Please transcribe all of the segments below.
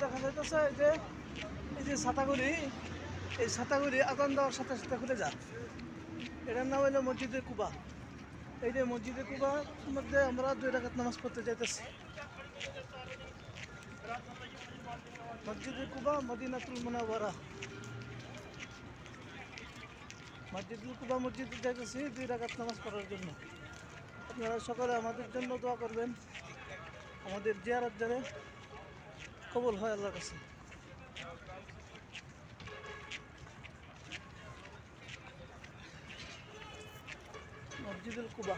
দেখা যাইতেছে এই যে ছাতাগুড়ি, এই ছাতাগুড়ি আজান দেওয়ার সাথে সাথে খুলে যায়। এটার নাম হলো মসজিদে কুবা। এই যে মসজিদে কুবার মধ্যে আমরা 2 রাকাত নামাজ পড়তে যাইতেছি। মসজিদে কুবা মদিনাতুল মুনাওয়ারা। মসজিদুল কুবা মসজিদে যাইতেছি 2 রাকাত নামাজ পড়ার জন্য। আপনারা সকলে আমাদের জন্য দোয়া করবেন, আমাদের জিয়ারত যেন কবুল হয় আল্লাহর কাছে। মসজিদুল কুবা।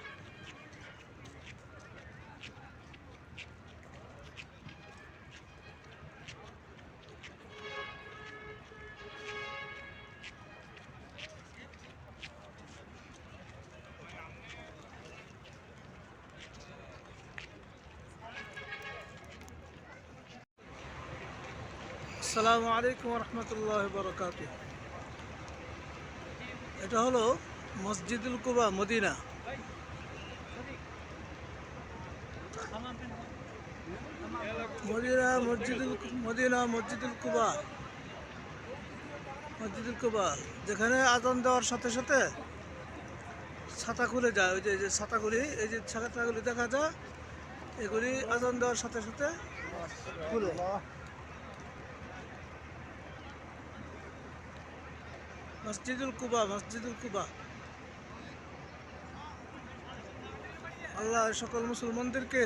আসসালামু আলাইকুম রহমতুল্লাহ বরকাতুহ। এটা হলো মসজিদুল কুবা মদিনা। মসজিদুল কুবা, মসজিদুল কুবা, যেখানে আজান দেওয়ার সাথে সাথে ছাতা খুলে যায়। ওই যে ছাতাগুলি, এই যে ছাতাগুলি দেখা যায়, এগুলি আজান দেওয়ার সাথে সাথে খুলে। মসজিদুল কুবা, মসজিদুল কুবা। আল্লাহ সকল মুসলমানদেরকে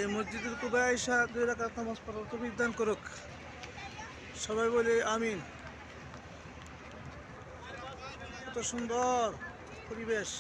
এই মসজিদুল কুবা আইসা 2 রাকাত নামাজ পড়ার তৌফিক দান করুক। সবাই বলি আমিন। কত সুন্দর পরিবেশ।